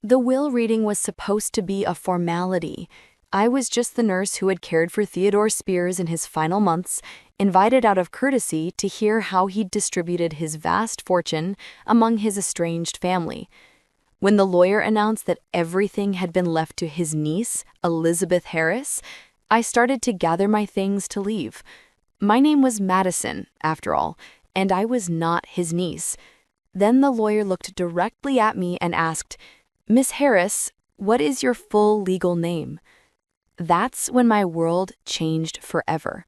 The will reading was supposed to be a formality. I was just the nurse who had cared for Theodore Spears in his final months, invited out of courtesy to hear how he'd distributed his vast fortune among his estranged family. When the lawyer announced that everything had been left to his niece, Elizabeth Harris, I started to gather my things to leave. My name was Madison, after all, and I was not his niece. Then the lawyer looked directly at me and asked, "Miss Harris, what is your full legal name?" That's when my world changed forever.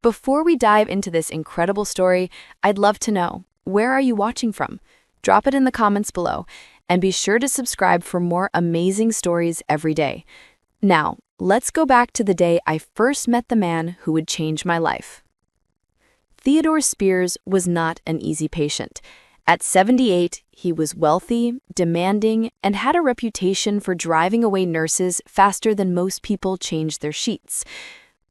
Before we dive into this incredible story, I'd love to know, where are you watching from? Drop it in the comments below, and be sure to subscribe for more amazing stories every day. Now, let's go back to the day I first met the man who would change my life. Theodore Spears was not an easy patient. At 78, he was wealthy, demanding, and had a reputation for driving away nurses faster than most people changed their sheets.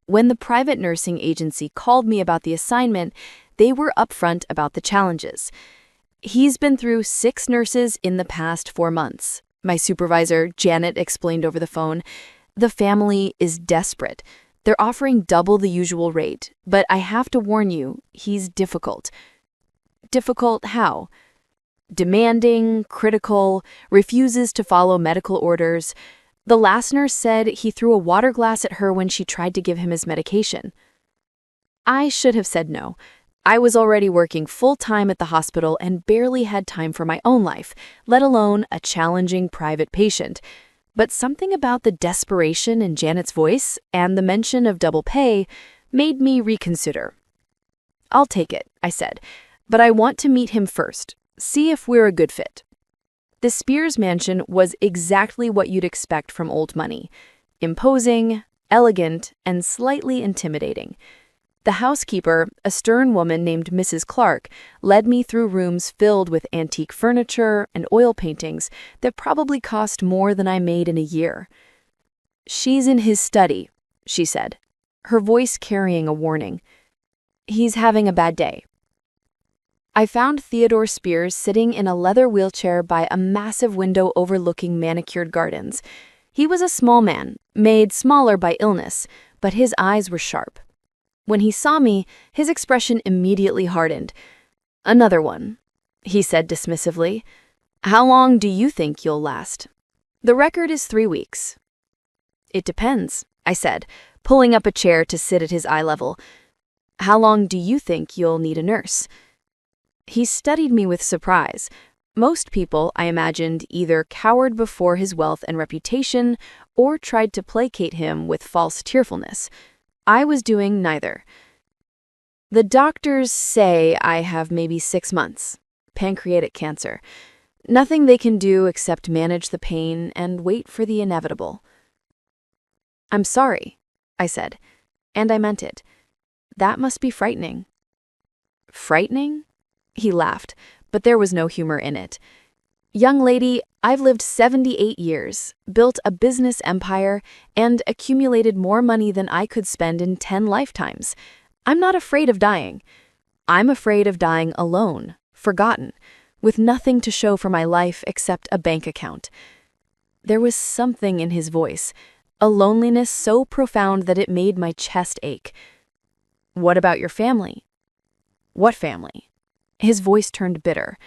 When the private nursing agency called me about the assignment, they were upfront about the challenges. "He's been through 6 nurses in the past 4 months," my supervisor, Janet, explained over the phone. "The family is desperate. They're offering double the usual rate, but I have to warn you, he's difficult." Difficult how? Demanding, critical, refuses to follow medical orders. The last nurse said he threw a water glass at her when she tried to give him his medication. I should have said no. I was already working full-time at the hospital and barely had time for my own life, let alone a challenging private patient. But something about the desperation in Janet's voice and the mention of double pay made me reconsider. "I'll take it," I said, "but I want to meet him first, see if we're a good fit." The Spears mansion was exactly what you'd expect from old money: imposing, elegant, and slightly intimidating. The housekeeper, a stern woman named Mrs. Clark, led me through rooms filled with antique furniture and oil paintings that probably cost more than I made in a year. "She's in his study," she said, her voice carrying a warning. "He's having a bad day." I found Theodore Spears sitting in a leather wheelchair by a massive window overlooking manicured gardens. He was a small man, made smaller by illness, but his eyes were sharp. When he saw me, his expression immediately hardened. "Another one," he said dismissively. "How long do you think you'll last?" "The record is 3 weeks." "It depends," I said, pulling up a chair to sit at his eye level. "How long do you think you'll need a nurse?" He studied me with surprise. Most people, I imagined, either cowered before his wealth and reputation or tried to placate him with false tearfulness. I was doing neither. "The doctors say I have maybe 6 months. Pancreatic cancer. Nothing they can do except manage the pain and wait for the inevitable." "I'm sorry," I said, and I meant it. "That must be frightening." "Frightening?" He laughed, but there was no humor in it. "Young lady, I've lived 78 years, built a business empire, and accumulated more money than I could spend in 10 lifetimes. I'm not afraid of dying. I'm afraid of dying alone, forgotten, with nothing to show for my life except a bank account." There was something in his voice, a loneliness so profound that it made my chest ache. "What about your family?" "What family?" His voice turned bitter.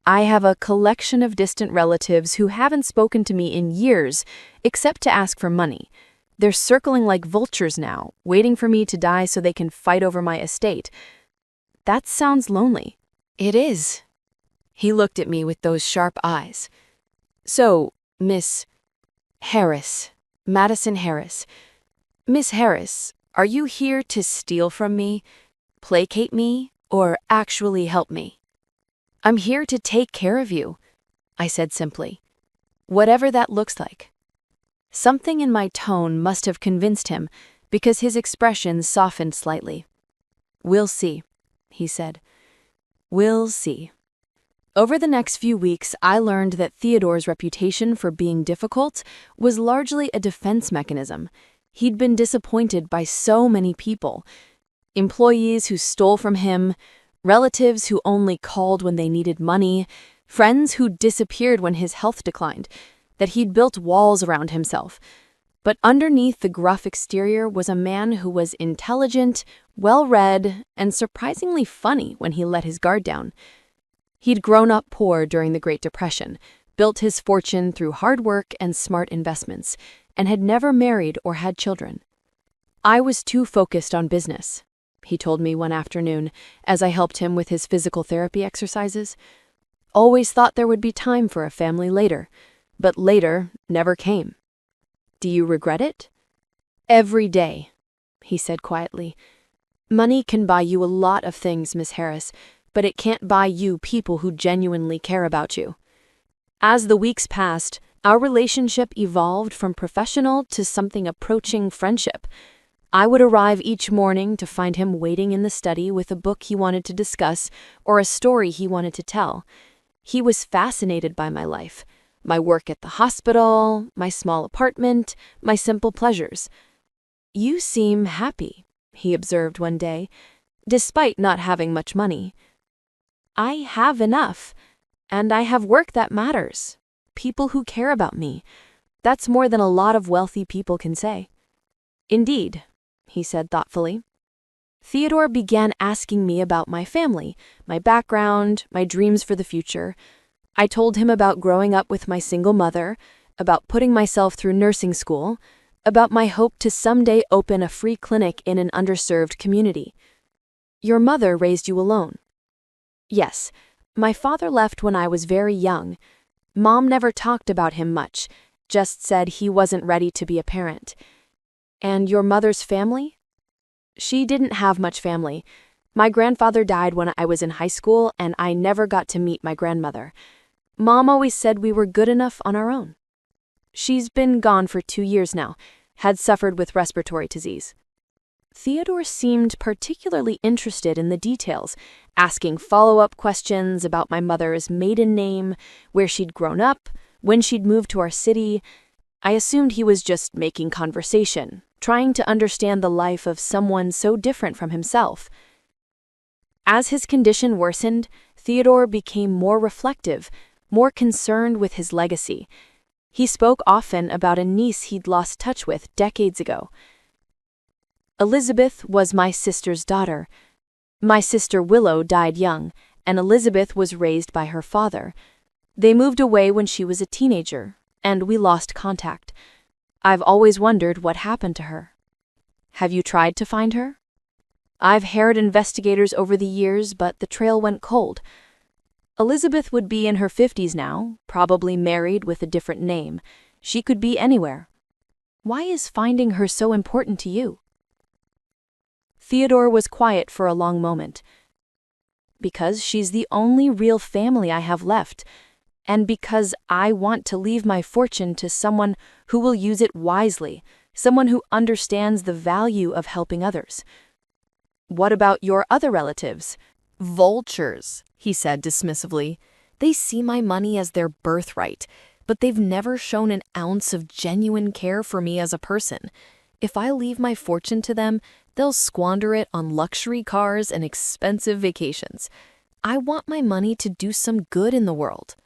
"I have a collection of distant relatives who haven't spoken to me in years, except to ask for money. They're circling like vultures now, waiting for me to die so they can fight over my estate." "That sounds lonely." "It is." He looked at me with those sharp eyes. "So, Miss Harris, Madison Harris. Miss Harris, are you here to steal from me, placate me, or actually help me?" "I'm here to take care of you," I said simply. "Whatever that looks like." Something in my tone must have convinced him, because his expression softened slightly. "We'll see," he said. "We'll see." Over the next few weeks, I learned that Theodore's reputation for being difficult was largely a defense mechanism. He'd been disappointed by so many people. Employees who stole from him, relatives who only called when they needed money, friends who disappeared when his health declined, that he'd built walls around himself. But underneath the gruff exterior was a man who was intelligent, well-read, and surprisingly funny when he let his guard down. He'd grown up poor during the Great Depression, built his fortune through hard work and smart investments, and had never married or had children. "I was too focused on business," he told me one afternoon as I helped him with his physical therapy exercises. "Always thought there would be time for a family later, but later never came." "Do you regret it?" "Every day," he said quietly. "Money can buy you a lot of things, Miss Harris, but it can't buy you people who genuinely care about you." As the weeks passed, our relationship evolved from professional to something approaching friendship. I would arrive each morning to find him waiting in the study with a book he wanted to discuss or a story he wanted to tell. He was fascinated by my life, my work at the hospital, my small apartment, my simple pleasures. "You seem happy," he observed one day, "despite not having much money." "I have enough, and I have work that matters. People who care about me. That's more than a lot of wealthy people can say." "Indeed," he said thoughtfully. Theodore began asking me about my family, my background, my dreams for the future. I told him about growing up with my single mother, about putting myself through nursing school, about my hope to someday open a free clinic in an underserved community. "Your mother raised you alone?" "Yes. My father left when I was very young. Mom never talked about him much, just said he wasn't ready to be a parent." "And your mother's family?" "She didn't have much family. My grandfather died when I was in high school, and I never got to meet my grandmother. Mom always said we were good enough on our own. She's been gone for 2 years now, had suffered with respiratory disease." Theodore seemed particularly interested in the details, asking follow-up questions about my mother's maiden name, where she'd grown up, when she'd moved to our city. I assumed he was just making conversation, trying to understand the life of someone so different from himself. As his condition worsened, Theodore became more reflective, more concerned with his legacy. He spoke often about a niece he'd lost touch with decades ago. "Elizabeth was my sister's daughter. My sister Willow died young, and Elizabeth was raised by her father. They moved away when she was a teenager, and we lost contact. I've always wondered what happened to her." "Have you tried to find her?" "I've harried investigators over the years, but the trail went cold. Elizabeth would be in her 50s now, probably married with a different name. She could be anywhere. Why is finding her so important to you?" Theodore was quiet for a long moment. "Because she's the only real family I have left, and because I want to leave my fortune to someone who will use it wisely, someone who understands the value of helping others." "What about your other relatives?" "Vultures," he said dismissively. "They see my money as their birthright, but they've never shown an ounce of genuine care for me as a person. If I leave my fortune to them, they'll squander it on luxury cars and expensive vacations. I want my money to do some good in the world."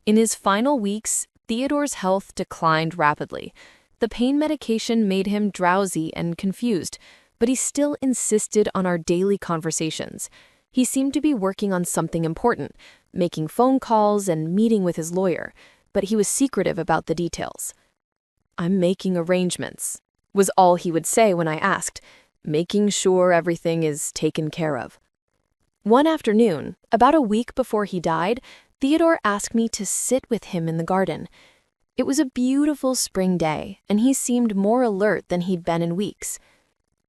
In his final weeks, Theodore's health declined rapidly. The pain medication made him drowsy and confused, but he still insisted on our daily conversations. He seemed to be working on something important, making phone calls and meeting with his lawyer, but he was secretive about the details. "I'm making arrangements," was all he would say when I asked, "making sure everything is taken care of." One afternoon, about a week before he died, Theodore asked me to sit with him in the garden. It was a beautiful spring day, and he seemed more alert than he'd been in weeks.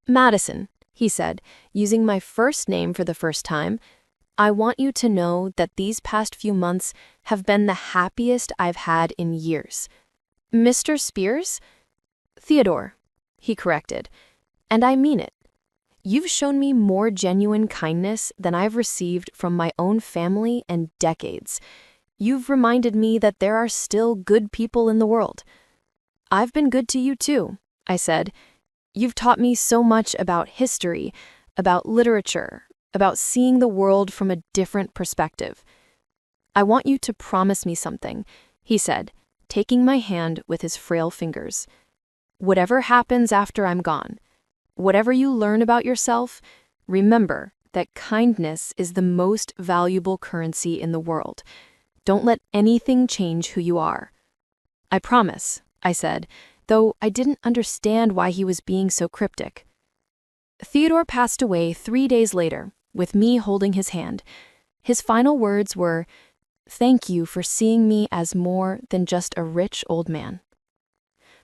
"Madison," he said, using my first name for the first time, "I want you to know that these past few months have been the happiest I've had in years." "Mr. Spears?" "Theodore," he corrected, "and I mean it. You've shown me more genuine kindness than I've received from my own family in decades. You've reminded me that there are still good people in the world." "I've been good to you too," I said. "You've taught me so much about history, about literature, about seeing the world from a different perspective." "I want you to promise me something," he said, taking my hand with his frail fingers. "Whatever happens after I'm gone, whatever you learn about yourself, remember that kindness is the most valuable currency in the world. Don't let anything change who you are." "I promise," I said, though I didn't understand why he was being so cryptic. Theodore passed away 3 days later, with me holding his hand. His final words were, "Thank you for seeing me as more than just a rich old man."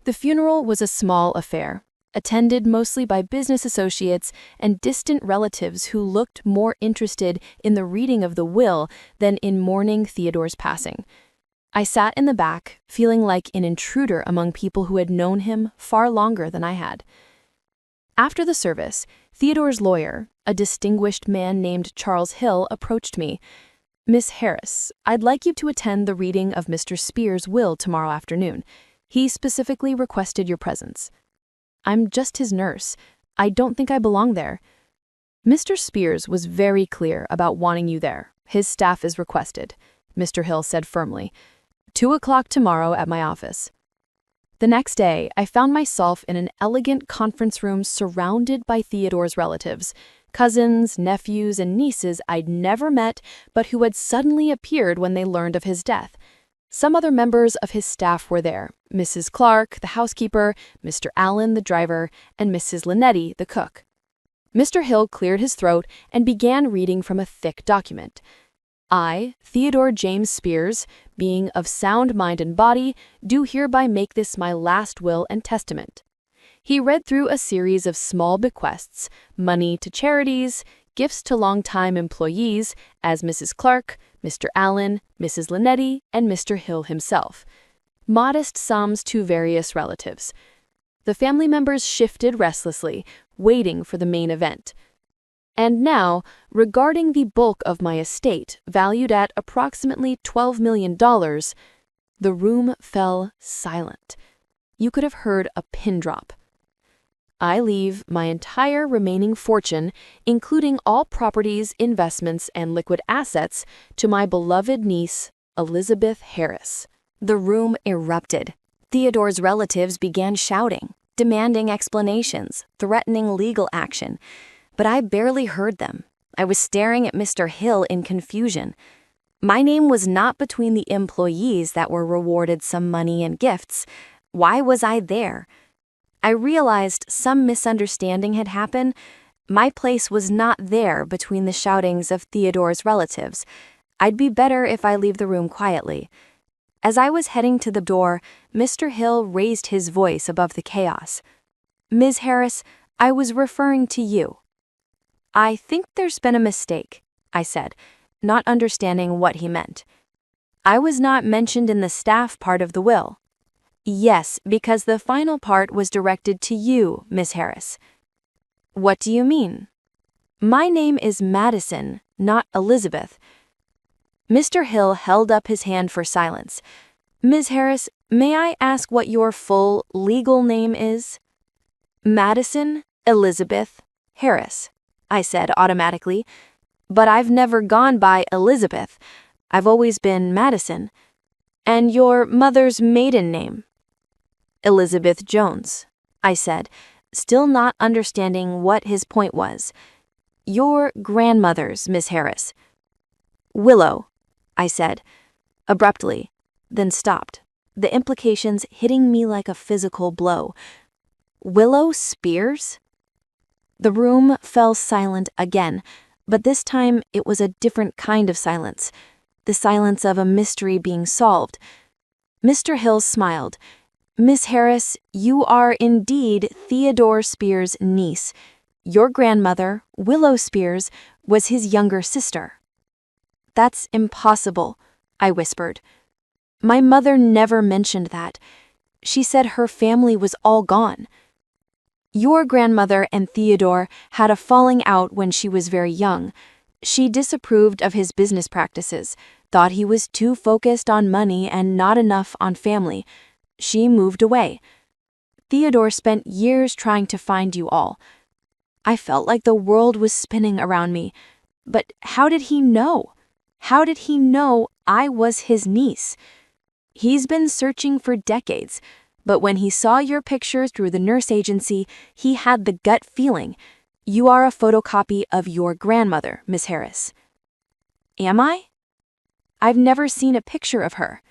The funeral was a small affair, attended mostly by business associates and distant relatives who looked more interested in the reading of the will than in mourning Theodore's passing. I sat in the back, feeling like an intruder among people who had known him far longer than I had. After the service, Theodore's lawyer, a distinguished man named Charles Hill, approached me. "Miss Harris, I'd like you to attend the reading of Mr. Spears' will tomorrow afternoon. He specifically requested your presence." "I'm just his nurse. I don't think I belong there." "Mr. Spears was very clear about wanting you there. His staff is requested," Mr. Hill said firmly. 2 o'clock tomorrow at my office." The next day, I found myself in an elegant conference room surrounded by Theodore's relatives, cousins, nephews, and nieces I'd never met but who had suddenly appeared when they learned of his death. Some other members of his staff were there: Mrs. Clark, the housekeeper, Mr. Allen, the driver, and Mrs. Linetti, the cook. Mr. Hill cleared his throat and began reading from a thick document. "I, Theodore James Spears, being of sound mind and body, do hereby make this my last will and testament." He read through a series of small bequests, money to charities, gifts to longtime employees, as Mrs. Clark, Mr. Allen, Mrs. Linetti, and Mr. Hill himself. Modest sums to various relatives. The family members shifted restlessly, waiting for the main event. "And now, regarding the bulk of my estate, valued at approximately $12 million, the room fell silent. You could have heard a pin drop. "I leave my entire remaining fortune, including all properties, investments, and liquid assets, to my beloved niece, Elizabeth Harris." The room erupted. Theodore's relatives began shouting, demanding explanations, threatening legal action. But I barely heard them. I was staring at Mr. Hill in confusion. My name was not between the employees that were rewarded some money and gifts. Why was I there? I realized some misunderstanding had happened. My place was not there between the shoutings of Theodore's relatives. I'd be better if I leave the room quietly. As I was heading to the door, Mr. Hill raised his voice above the chaos. "Ms. Harris, I was referring to you." "I think there's been a mistake," I said, not understanding what he meant. "I was not mentioned in the staff part of the will." "Yes, because the final part was directed to you, Miss Harris." "What do you mean?" "My name is Madison, not Elizabeth." Mr. Hill held up his hand for silence. "Ms. Harris, may I ask what your full legal name is?" "Madison Elizabeth Harris," I said automatically. "But I've never gone by Elizabeth. I've always been Madison." "And your mother's maiden name?" "Elizabeth Jones," I said, still not understanding what his point was. "Your grandmother's, Miss Harris?" "Willow," I said, abruptly, then stopped, the implications hitting me like a physical blow. "Willow Spears?" The room fell silent again, but this time it was a different kind of silence, the silence of a mystery being solved. Mr. Hill smiled. "Miss Harris, you are indeed Theodore Spears' niece. Your grandmother, Willow Spears, was his younger sister." "That's impossible," I whispered. "My mother never mentioned that. She said her family was all gone." "Your grandmother and Theodore had a falling out when she was very young. She disapproved of his business practices, thought he was too focused on money and not enough on family. She moved away. Theodore spent years trying to find you all. I felt like the world was spinning around me. But how did he know? How did he know I was his niece. He's been searching for decades, but when he saw your pictures through the nurse agency, he had the gut feeling. You are a photocopy of your grandmother, Miss Harris. Am I? I've never seen a picture of her.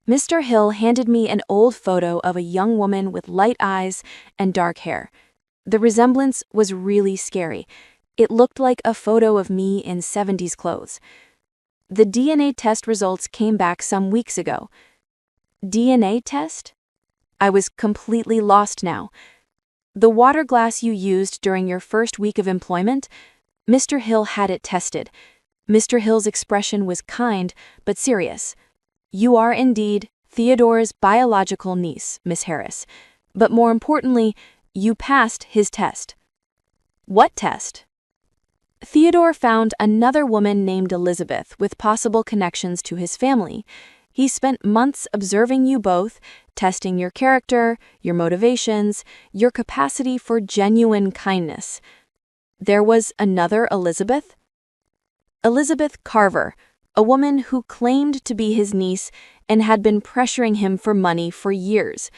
Mr. Hill handed me an old photo of a young woman with light eyes and dark hair. The resemblance was really scary. It looked like a photo of me in 70s clothes. The DNA test results came back some weeks ago. DNA test? I was completely lost now. The water glass you used during your first week of employment? Mr. Hill had it tested. Mr. Hill's expression was kind but serious. You are indeed Theodore's biological niece, Miss Harris. But more importantly, you passed his test. What test? Theodore found another woman named Elizabeth with possible connections to his family. He spent months observing you both, testing your character, your motivations, your capacity for genuine kindness. There was another Elizabeth? Elizabeth Carver, a woman who claimed to be his niece and had been pressuring him for money for years.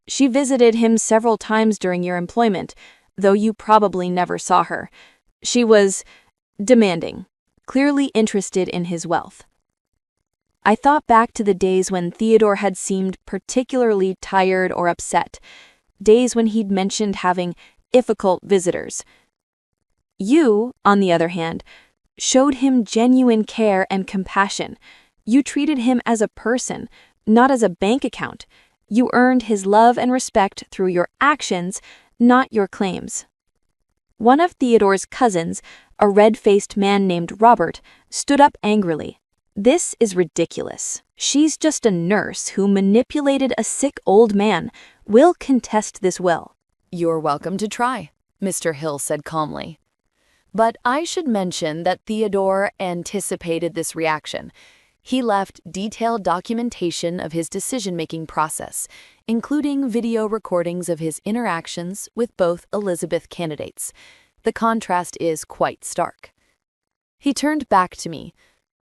She visited him several times during your employment, though you probably never saw her. She was demanding, clearly interested in his wealth. I thought back to the days when Theodore had seemed particularly tired or upset, days when he'd mentioned having difficult visitors. You, on the other hand, showed him genuine care and compassion. You treated him as a person, not as a bank account. You earned his love and respect through your actions, not your claims. One of Theodore's cousins, a red-faced man named Robert, stood up angrily. This is ridiculous. She's just a nurse who manipulated a sick old man. We'll contest this will. You're welcome to try, Mr. Hill said calmly. But I should mention that Theodore anticipated this reaction. He left detailed documentation of his decision-making process, including video recordings of his interactions with both Elizabeth candidates. The contrast is quite stark. He turned back to me.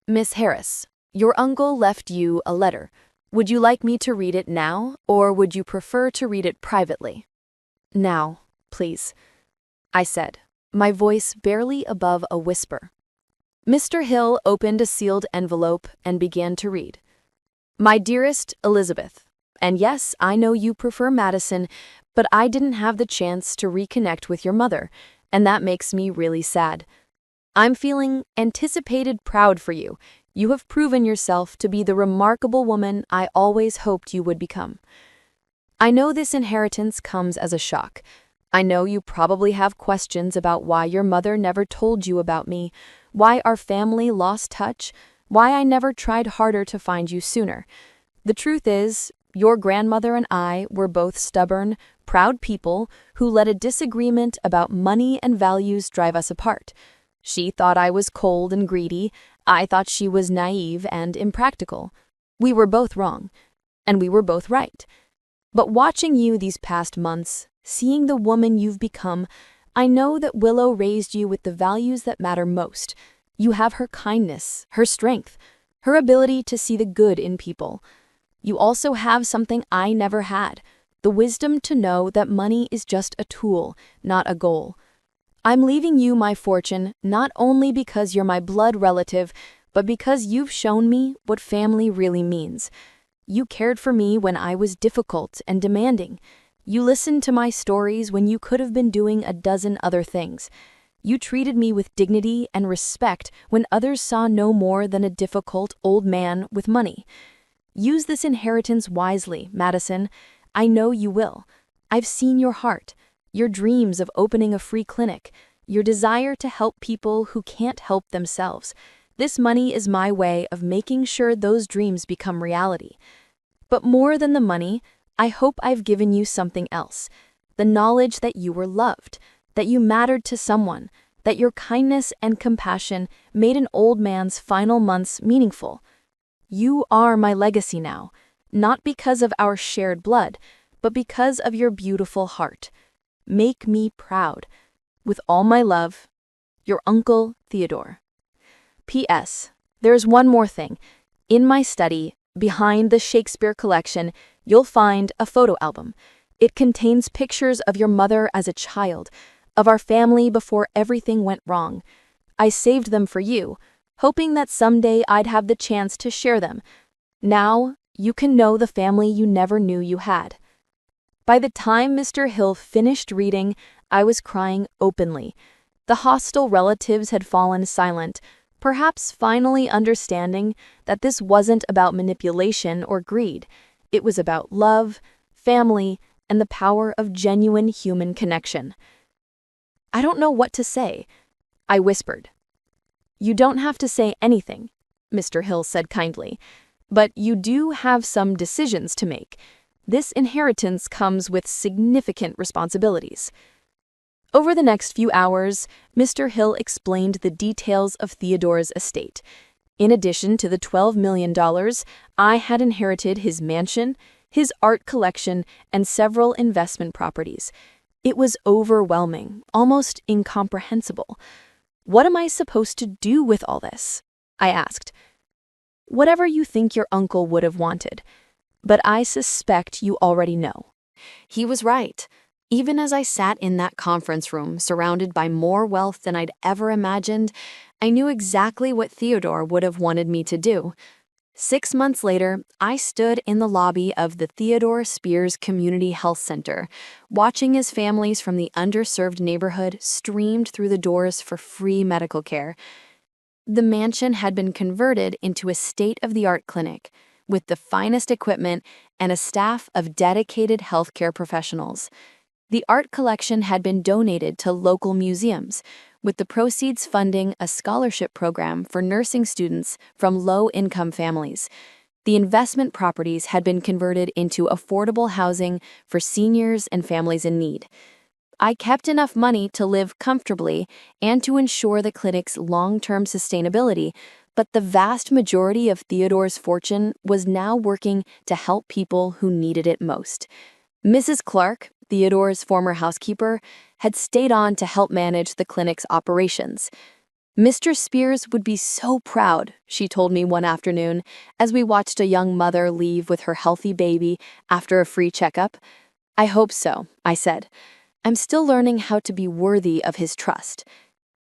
Miss Harris, your uncle left you a letter. Would you like me to read it now, or would you prefer to read it privately? Now, please, I said, my voice barely above a whisper. Mr. Hill opened a sealed envelope and began to read. My dearest Elizabeth, and yes, I know you prefer Madison, but I didn't have the chance to reconnect with your mother, and that makes me really sad. I'm feeling anticipated proud for you. You have proven yourself to be the remarkable woman I always hoped you would become. I know this inheritance comes as a shock. I know you probably have questions about why your mother never told you about me, why our family lost touch, why I never tried harder to find you sooner. The truth is, your grandmother and I were both stubborn, proud people who let a disagreement about money and values drive us apart. She thought I was cold and greedy. I thought she was naive and impractical. We were both wrong, and we were both right. But watching you these past months, seeing the woman you've become, I know that Willow raised you with the values that matter most. You have her kindness, her strength, her ability to see the good in people. You also have something I never had, the wisdom to know that money is just a tool, not a goal. I'm leaving you my fortune not only because you're my blood relative, but because you've shown me what family really means. You cared for me when I was difficult and demanding. You listened to my stories when you could have been doing a dozen other things. You treated me with dignity and respect when others saw no more than a difficult old man with money. Use this inheritance wisely, Madison. I know you will. I've seen your heart, your dreams of opening a free clinic, your desire to help people who can't help themselves. This money is my way of making sure those dreams become reality. But more than the money, I hope I've given you something else. The knowledge that you were loved, that you mattered to someone, that your kindness and compassion made an old man's final months meaningful. You are my legacy now, not because of our shared blood, but because of your beautiful heart. Make me proud. With all my love, your Uncle Theodore. P.S. There's one more thing. In my study, behind the Shakespeare collection, you'll find a photo album. It contains pictures of your mother as a child, of our family before everything went wrong. I saved them for you, hoping that someday I'd have the chance to share them. Now, you can know the family you never knew you had. By the time Mr. Hill finished reading, I was crying openly. The hostile relatives had fallen silent, perhaps finally understanding that this wasn't about manipulation or greed. It was about love, family, and the power of genuine human connection. "I don't know what to say," I whispered. "You don't have to say anything," Mr. Hill said kindly, "but you do have some decisions to make. This inheritance comes with significant responsibilities." Over the next few hours, Mr. Hill explained the details of Theodore's estate. In addition to the $12 million, I had inherited his mansion, his art collection, and several investment properties. It was overwhelming, almost incomprehensible. "What am I supposed to do with all this?" I asked. "Whatever you think your uncle would have wanted. But I suspect you already know." He was right. Even as I sat in that conference room, surrounded by more wealth than I'd ever imagined, I knew exactly what Theodore would have wanted me to do. 6 months later, I stood in the lobby of the Theodore Spears Community Health Center, watching as families from the underserved neighborhood streamed through the doors for free medical care. The mansion had been converted into a state-of-the-art clinic, with the finest equipment and a staff of dedicated healthcare professionals. The art collection had been donated to local museums, with the proceeds funding a scholarship program for nursing students from low-income families. The investment properties had been converted into affordable housing for seniors and families in need. I kept enough money to live comfortably and to ensure the clinic's long-term sustainability, but the vast majority of Theodore's fortune was now working to help people who needed it most. Mrs. Clark, Theodore's former housekeeper, had stayed on to help manage the clinic's operations. "Mr. Spears would be so proud," she told me one afternoon as we watched a young mother leave with her healthy baby after a free checkup. "I hope so," I said. "I'm still learning how to be worthy of his trust."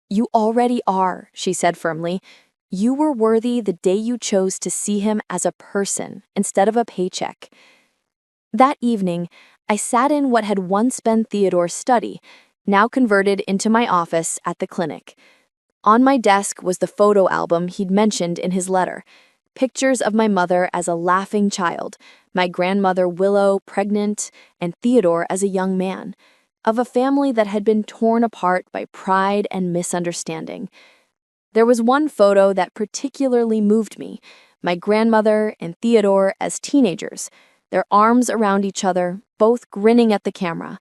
"You already are," she said firmly. "You were worthy the day you chose to see him as a person instead of a paycheck." That evening, I sat in what had once been Theodore's study, now converted into my office at the clinic. On my desk was the photo album he'd mentioned in his letter. Pictures of my mother as a laughing child, my grandmother Willow pregnant, and Theodore as a young man, of a family that had been torn apart by pride and misunderstanding. There was one photo that particularly moved me, my grandmother and Theodore as teenagers, their arms around each other, both grinning at the camera.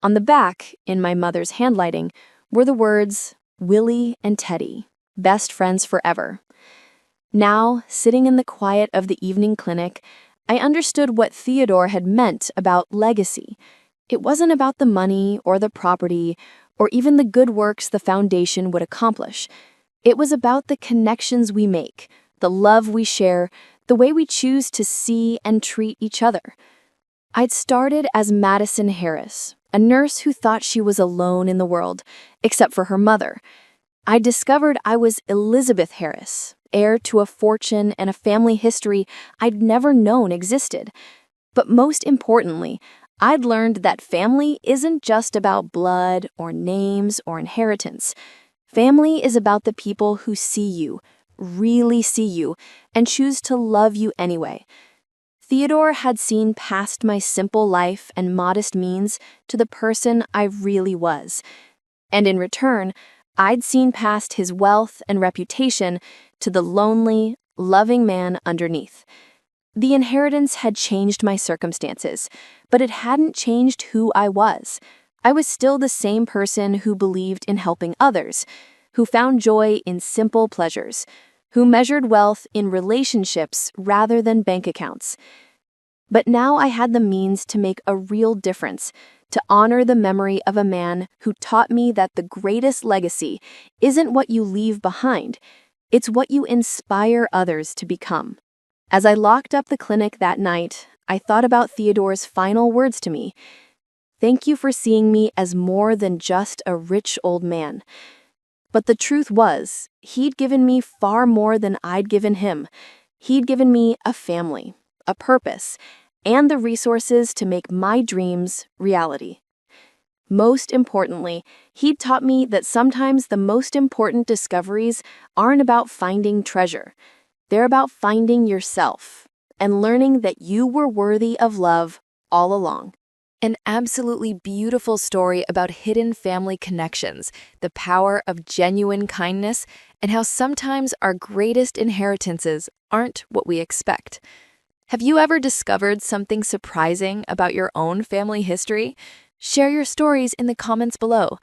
On the back, in my mother's handwriting, were the words, "Willie and Teddy, best friends forever." Now, sitting in the quiet of the evening clinic, I understood what Theodore had meant about legacy. It wasn't about the money or the property or even the good works the foundation would accomplish. It was about the connections we make, the love we share, the way we choose to see and treat each other. I'd started as Madison Harris, a nurse who thought she was alone in the world, except for her mother. I discovered I was Elizabeth Harris, heir to a fortune and a family history I'd never known existed. But most importantly, I'd learned that family isn't just about blood or names or inheritance. Family is about the people who see you, really see you, and choose to love you anyway. Theodore had seen past my simple life and modest means to the person I really was. And in return, I'd seen past his wealth and reputation to the lonely, loving man underneath. The inheritance had changed my circumstances, but it hadn't changed who I was. I was still the same person who believed in helping others, who found joy in simple pleasures, who measured wealth in relationships rather than bank accounts. But now I had the means to make a real difference, to honor the memory of a man who taught me that the greatest legacy isn't what you leave behind, it's what you inspire others to become. As I locked up the clinic that night, I thought about Theodore's final words to me. Thank you for seeing me as more than just a rich old man. But the truth was, he'd given me far more than I'd given him. He'd given me a family, a purpose, and the resources to make my dreams reality. Most importantly, he'd taught me that sometimes the most important discoveries aren't about finding treasure. They're about finding yourself and learning that you were worthy of love all along. An absolutely beautiful story about hidden family connections, the power of genuine kindness, and how sometimes our greatest inheritances aren't what we expect. Have you ever discovered something surprising about your own family history? Share your stories in the comments below.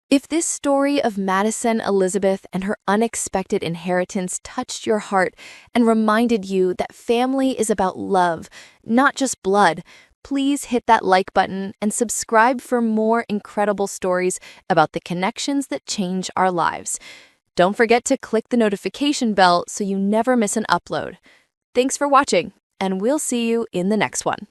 If this story of Madison Elizabeth and her unexpected inheritance touched your heart and reminded you that family is about love, not just blood, please hit that like button and subscribe for more incredible stories about the connections that change our lives. Don't forget to click the notification bell so you never miss an upload. Thanks for watching, and we'll see you in the next one.